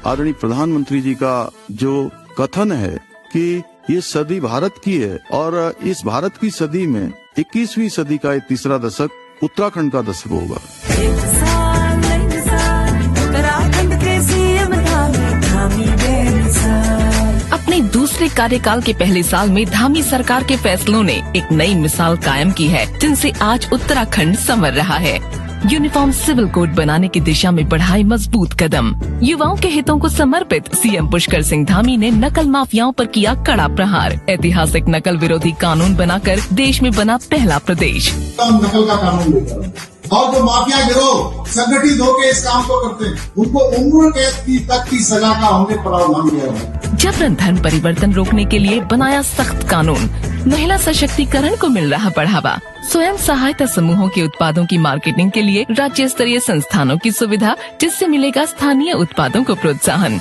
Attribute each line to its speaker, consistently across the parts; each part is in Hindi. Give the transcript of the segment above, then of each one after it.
Speaker 1: आदरणीय प्रधानमंत्री जी का जो कथन है कि ये सदी भारत की है और इस भारत की सदी में 21वीं सदी का ये तीसरा दशक उत्तराखंड का दशक होगा।
Speaker 2: अपने दूसरे कार्यकाल के पहले साल में धामी सरकार के फैसलों ने एक नई मिसाल कायम की है, जिनसे आज उत्तराखंड संवर रहा है। यूनिफॉर्म सिविल कोड बनाने की दिशा में बढ़ाए मजबूत कदम। युवाओं के हितों को समर्पित सीएम पुष्कर सिंह धामी ने नकल माफियाओं पर किया कड़ा प्रहार। ऐतिहासिक नकल विरोधी कानून बनाकर देश में बना पहला प्रदेश।
Speaker 3: नकल का कानून लेकर और जो माफिया गिरोह संगठित होकर इस काम को करते हैं, उनको उम्र कैद तक की सजा का हमने प्रावधान किया है।
Speaker 2: जबरन धन परिवर्तन रोकने के लिए बनाया सख्त कानून। महिला सशक्तिकरण को मिल रहा बढ़ावा। स्वयं सहायता समूहों के उत्पादों की मार्केटिंग के लिए राज्य स्तरीय संस्थानों की सुविधा, जिससे मिलेगा स्थानीय उत्पादों को प्रोत्साहन।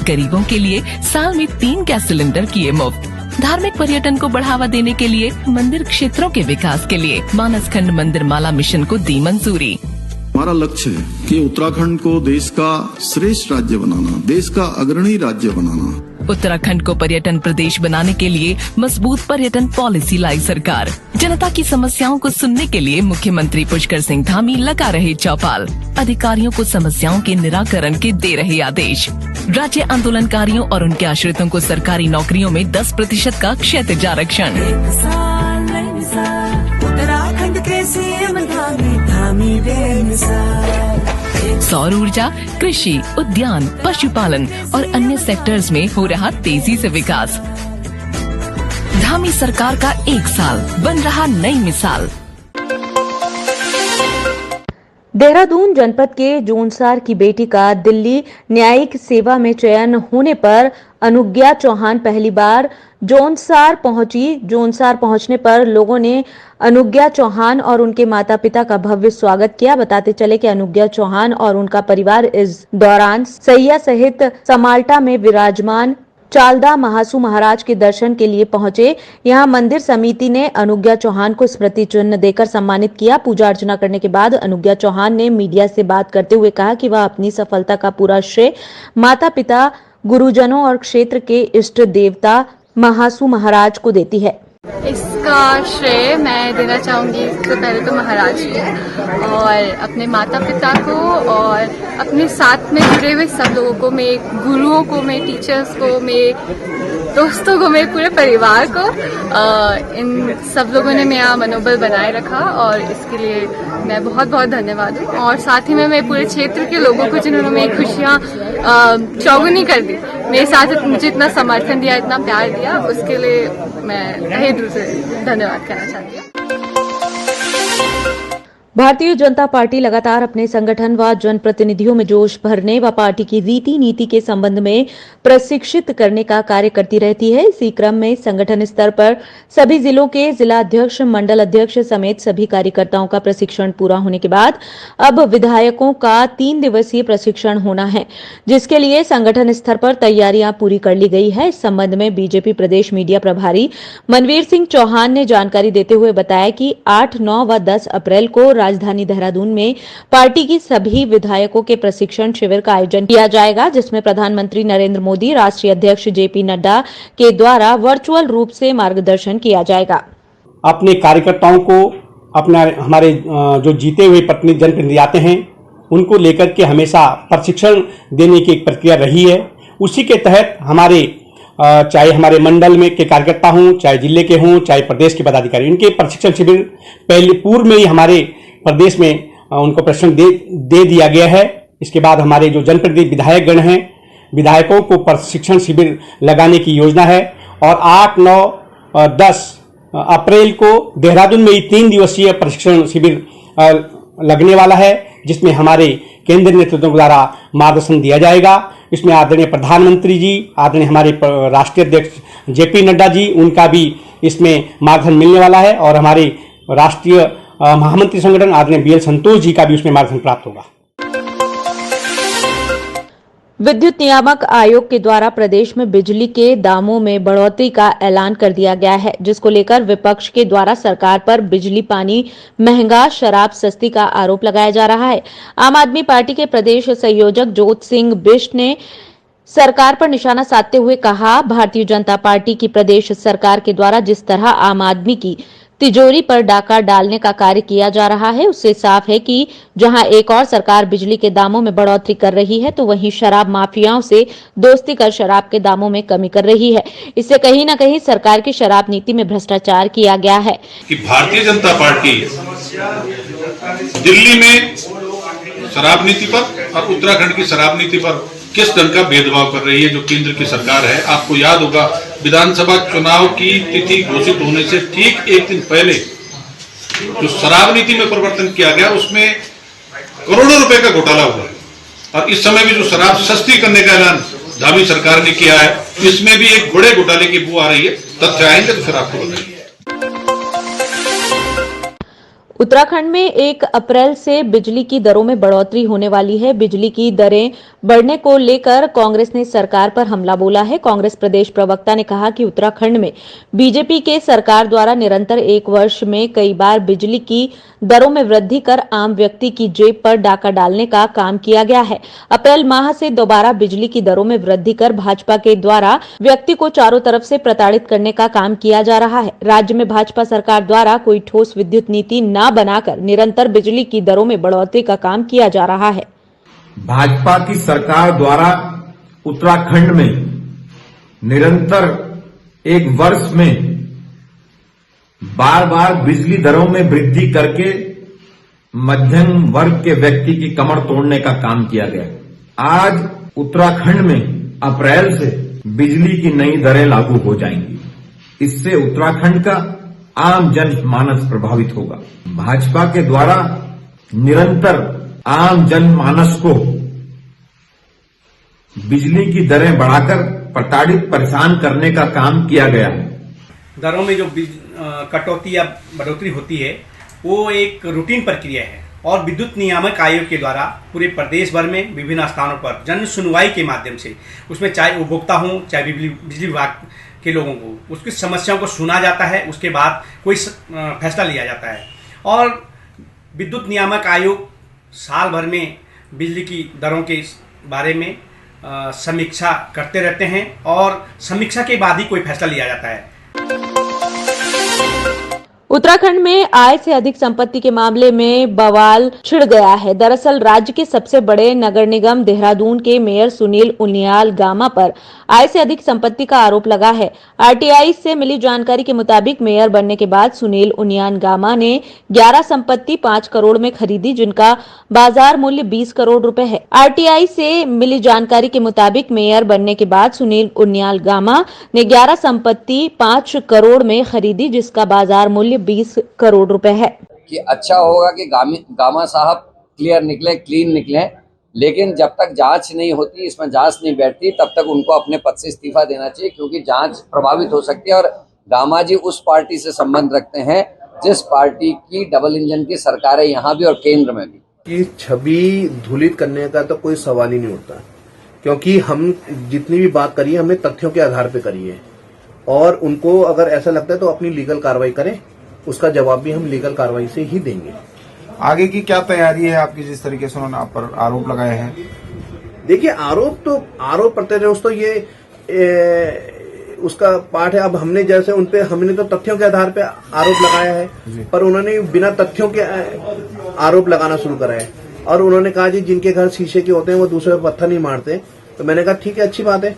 Speaker 2: गरीबों के लिए साल में 3 गैस सिलेंडर किए मुफ्त। धार्मिक पर्यटन को बढ़ावा देने के लिए मंदिर क्षेत्रों के विकास के लिए मानसखंड मंदिर माला मिशन को दी मंजूरी।
Speaker 1: हमारा लक्ष्य है कि उत्तराखंड को देश का श्रेष्ठ राज्य बनाना, देश का अग्रणी राज्य बनाना।
Speaker 2: उत्तराखंड को पर्यटन प्रदेश बनाने के लिए मजबूत पर्यटन पॉलिसी लाई सरकार। जनता की समस्याओं को सुनने के लिए मुख्यमंत्री पुष्कर सिंह धामी लगा रहे चौपाल। अधिकारियों को समस्याओं के निराकरण के दे रहे आदेश। राज्य आंदोलनकारियों और उनके आश्रितों को सरकारी नौकरियों में 10% का क्षैतिज आरक्षण। सौर ऊर्जा, कृषि, उद्यान, पशुपालन और अन्य सेक्टर्स में हो रहा तेजी से विकास। धामी सरकार का 1 साल बन रहा नई मिसाल।
Speaker 4: देहरादून जनपद के जोनसार की बेटी का दिल्ली न्यायिक सेवा में चयन होने पर अनुज्ञा चौहान पहली बार जोनसार पहुंची। जोनसार पहुंचने पर लोगों ने अनुज्ञा चौहान और उनके माता पिता का भव्य स्वागत किया। बताते चले कि अनुज्ञा चौहान और उनका परिवार इस दौरान सैया सहित समाल्टा में विराजमान चालदा महासू महाराज के दर्शन के लिए पहुंचे। यहां मंदिर समिति ने अनुज्ञा चौहान को स्मृति चिन्ह देकर सम्मानित किया। पूजा अर्चना करने के बाद अनुज्ञा चौहान ने मीडिया से बात करते हुए कहा कि वह अपनी सफलता का पूरा श्रेय माता पिता, गुरुजनों और क्षेत्र के इष्ट देवता महासू महाराज को देती है।
Speaker 5: इसका श्रेय मैं देना चाहूँगी सबसे पहले तो महाराज को और अपने माता पिता को और अपने साथ में जुड़े हुए सब लोगों को, मेरे गुरुओं को, मेरे टीचर्स को, मेरे दोस्तों को, मेरे पूरे परिवार को। इन सब लोगों ने मेरा मनोबल बनाए रखा और इसके लिए मैं बहुत बहुत धन्यवाद हूँ। और साथ ही में मेरे पूरे क्षेत्र के लोगों को जिन्होंने मेरी खुशियाँ चौगुनी कर दी, मेरे साथ मुझे इतना समर्थन दिया, इतना प्यार दिया, उसके लिए मैं तहे दिल से धन्यवाद कहना चाहती हूँ।
Speaker 4: भारतीय जनता पार्टी लगातार अपने संगठन व जनप्रतिनिधियों में जोश भरने व पार्टी की रीति नीति के संबंध में प्रशिक्षित करने का कार्य करती रहती है। इसी क्रम में संगठन स्तर पर सभी जिलों के जिला अध्यक्ष, मंडल अध्यक्ष समेत सभी कार्यकर्ताओं का प्रशिक्षण पूरा होने के बाद अब विधायकों का 3 दिवसीय प्रशिक्षण होना है, जिसके लिए संगठन स्तर पर तैयारियां पूरी कर ली गई है। इस संबंध में बीजेपी प्रदेश मीडिया प्रभारी मनवीर सिंह चौहान ने जानकारी देते हुए बताया कि 8, 9 व 10 अप्रैल को राजधानी देहरादून में पार्टी की सभी विधायकों के प्रशिक्षण शिविर का आयोजन किया जाएगा, जिसमें प्रधानमंत्री नरेंद्र मोदी, राष्ट्रीय अध्यक्ष जेपी नड्डा के द्वारा वर्चुअल रूप से मार्गदर्शन किया जाएगा।
Speaker 6: अपने कार्यकर्ताओं को हमारे जो जीते हुए जनप्रतिनिधि आते हैं उनको लेकर के हमेशा प्रशिक्षण देने की एक प्रक्रिया रही है। उसी के तहत हमारे चाहे हमारे मंडल में के कार्यकर्ता हों, चाहे जिले के हों, चाहे प्रदेश के पदाधिकारी, इनके प्रशिक्षण शिविर पहले पूर्व में ही हमारे प्रदेश में उनको प्रशिक्षण दे दिया गया है। इसके बाद हमारे जो जनप्रतिनिधि विधायक गण हैं, विधायकों को प्रशिक्षण शिविर लगाने की योजना है और 8, 9, 10 अप्रैल को देहरादून में ही 3 दिवसीय प्रशिक्षण शिविर लगने वाला है, जिसमें हमारे केंद्रीय नेतृत्व द्वारा मार्गदर्शन दिया जाएगा। इसमें आदरणीय प्रधानमंत्री जी, आदरणीय हमारे राष्ट्रीय अध्यक्ष जेपी नड्डा जी, उनका भी इसमें मार्गदर्शन मिलने वाला है और हमारे राष्ट्रीय महामंत्री संगठन आदरणीय BL संतोष जी का भी उसमें मार्गदर्शन प्राप्त होगा।
Speaker 4: विद्युत नियामक आयोग के द्वारा प्रदेश में बिजली के दामों में बढ़ोतरी का ऐलान कर दिया गया है, जिसको लेकर विपक्ष के द्वारा सरकार पर बिजली पानी महंगा, शराब सस्ती का आरोप लगाया जा रहा है। आम आदमी पार्टी के प्रदेश संयोजक जोत सिंह बिष्ट ने सरकार पर निशाना साधते हुए कहा, भारतीय जनता पार्टी की प्रदेश सरकार के द्वारा जिस तरह आम आदमी की तिजोरी पर डाका डालने का कार्य किया जा रहा है, उससे साफ है कि जहां एक और सरकार बिजली के दामों में बढ़ोतरी कर रही है, तो वहीं शराब माफियाओं से दोस्ती कर शराब के दामों में कमी कर रही है। इससे कहीं न कहीं सरकार की शराब नीति में भ्रष्टाचार किया गया है
Speaker 7: कि भारतीय जनता पार्टी दिल्ली में शराब नीति पर और उत्तराखंड की शराब नीति पर किस ढंग का भेदभाव कर रही है। जो केंद्र की सरकार है, आपको याद होगा विधानसभा चुनाव की तिथि घोषित होने से ठीक एक दिन पहले जो शराब नीति में परिवर्तन किया गया, उसमें करोड़ों रुपए का घोटाला हुआ है। और इस समय भी जो शराब सस्ती करने का ऐलान धामी सरकार ने किया है, इसमें भी एक बड़े घोटाले की बू आ रही है। तथ्य आएंगे तो फिर आपको बताएंगे।
Speaker 4: उत्तराखंड में 1 अप्रैल से बिजली की दरों में बढ़ोतरी होने वाली है। बिजली की दरें बढ़ने को लेकर कांग्रेस ने सरकार पर हमला बोला है। कांग्रेस प्रदेश प्रवक्ता ने कहा कि उत्तराखंड में बीजेपी के सरकार द्वारा निरंतर 1 वर्ष में कई बार बिजली की दरों में वृद्धि कर आम व्यक्ति की जेब पर डाका डालने का काम किया गया है। अप्रैल माह से दोबारा बिजली की दरों में वृद्धि कर भाजपा के द्वारा व्यक्ति को चारों तरफ से प्रताड़ित करने का काम किया जा रहा है। राज्य में भाजपा सरकार द्वारा कोई ठोस विद्युत नीति न बनाकर निरंतर बिजली की दरों में बढ़ोतरी का काम किया जा रहा है।
Speaker 8: भाजपा की सरकार द्वारा उत्तराखंड में निरंतर 1 वर्ष में बार बार बिजली दरों में वृद्धि करके मध्यम वर्ग के व्यक्ति की कमर तोड़ने का काम किया गया। आज उत्तराखंड में अप्रैल से बिजली की नई दरें लागू हो जाएंगी। इससे उत्तराखंड का आम जनमानस प्रभावित होगा। भाजपा के द्वारा निरंतर आम जनमानस को बिजली की दरें बढ़ाकर प्रताड़ित परेशान करने का काम किया गया है।
Speaker 6: दरों में जो कटौती या बढ़ोतरी होती है, वो एक रूटीन प्रक्रिया है और विद्युत नियामक आयोग के द्वारा पूरे प्रदेश भर में विभिन्न स्थानों पर जन सुनवाई के माध्यम से, उसमें चाहे उपभोक्ता हो चाहे बिजली विभाग के लोगों को, उसकी समस्याओं को सुना जाता है। उसके बाद कोई फैसला लिया जाता है और विद्युत नियामक आयोग साल भर में बिजली की दरों के बारे में समीक्षा करते रहते हैं और समीक्षा के बाद ही कोई फैसला लिया जाता है।
Speaker 4: उत्तराखंड में आय से अधिक संपत्ति के मामले में बवाल छिड़ गया है। दरअसल राज्य के सबसे बड़े नगर निगम देहरादून के मेयर सुनील उनियाल गामा पर आय से अधिक संपत्ति का आरोप लगा है। आरटीआई से मिली जानकारी के मुताबिक मेयर बनने के बाद सुनील उनियाल गामा ने 11 संपत्ति 5 करोड़ में खरीदी, जिनका बाजार मूल्य 20 करोड़ रुपए है। आरटीआई से मिली जानकारी के मुताबिक मेयर बनने के बाद सुनील उनियाल गामा ने 11 संपत्ति 5 करोड़ में खरीदी, जिसका बाजार मूल्य 20 करोड़ रुपए है।
Speaker 9: कि अच्छा होगा कि गामा साहब क्लियर निकले, क्लीन निकले, लेकिन जब तक जांच नहीं होती, इसमें जांच नहीं बैठती, तब तक उनको अपने पद से इस्तीफा देना चाहिए, क्योंकि जांच प्रभावित हो सकती है। और गामा जी उस पार्टी से संबंध रखते हैं जिस पार्टी की डबल इंजन की सरकार है यहाँ भी और केंद्र में भी।
Speaker 10: कि छवि धूलित करने का तो कोई सवाल ही नहीं उठता, क्योंकि हम जितनी भी बात करिए हमने तथ्यों के आधार पर करी है और उनको अगर ऐसा लगता है तो अपनी लीगल कार्रवाई करें, उसका जवाब भी हम लीगल कार्रवाई से ही देंगे।
Speaker 11: आगे की क्या तैयारी है आपकी, जिस तरीके से उन्होंने आप पर आरोप लगाए हैं?
Speaker 10: देखिए, आरोप प्रत्यारोप तो ये उसका पार्ट है। अब हमने जैसे उनपे हमने तो तथ्यों के आधार पे आरोप लगाया है, पर उन्होंने बिना तथ्यों के आरोप लगाना शुरू करा है। और उन्होंने कहा जी जिनके घर शीशे के होते हैं वो दूसरे पे पत्थर नहीं मारते। तो मैंने कहा ठीक है, अच्छी बात है।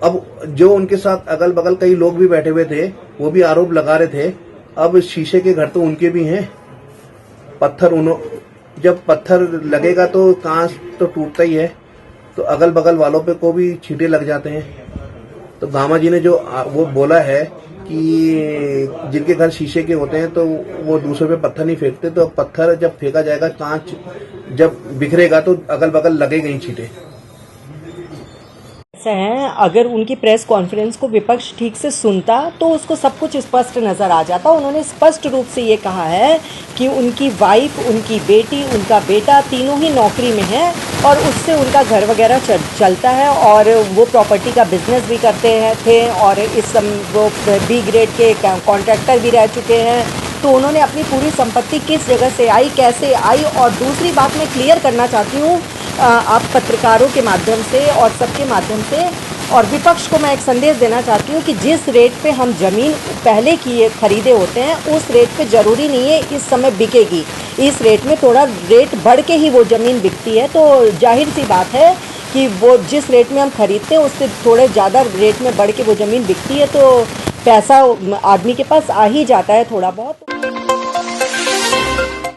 Speaker 10: अब जो उनके साथ अगल बगल कई लोग भी बैठे हुए थे, वो भी आरोप लगा रहे थे। अब शीशे के घर तो उनके भी हैं, जब पत्थर लगेगा तो कांच तो टूटता ही है, तो अगल बगल वालों पे को भी छींटे लग जाते हैं। तो गामा जी ने जो वो बोला है कि जिनके घर शीशे के होते हैं तो वो दूसरे पे पत्थर नहीं फेंकते, तो पत्थर जब फेंका जाएगा, कांच जब बिखरेगा तो अगल बगल लगेगा ही छींटे।
Speaker 12: है, अगर उनकी प्रेस कॉन्फ्रेंस को विपक्ष ठीक से सुनता तो उसको सब कुछ स्पष्ट नजर आ जाता। उन्होंने स्पष्ट रूप से ये कहा है कि उनकी वाइफ, उनकी बेटी, उनका बेटा तीनों ही नौकरी में है और उससे उनका घर वगैरह चलता है और वो प्रॉपर्टी का बिजनेस भी करते थे और वो बी ग्रेड के कॉन्ट्रैक्टर भी रह चुके हैं। तो उन्होंने अपनी पूरी संपत्ति किस जगह से आई, कैसे आई, और दूसरी बात मैं क्लियर करना चाहती हूँ आप पत्रकारों के माध्यम से और सबके माध्यम से, और विपक्ष को मैं एक संदेश देना चाहती हूँ कि जिस रेट पे हम ज़मीन पहले खरीदे होते हैं उस रेट पे ज़रूरी नहीं है इस समय बिकेगी। इस रेट में थोड़ा रेट बढ़ के ही वो ज़मीन बिकती है। तो जाहिर सी बात है कि वो जिस रेट में हम खरीदते हैं उससे थोड़े ज़्यादा रेट में बढ़ के वो ज़मीन बिकती है, तो पैसा आदमी के पास आ ही जाता है थोड़ा बहुत।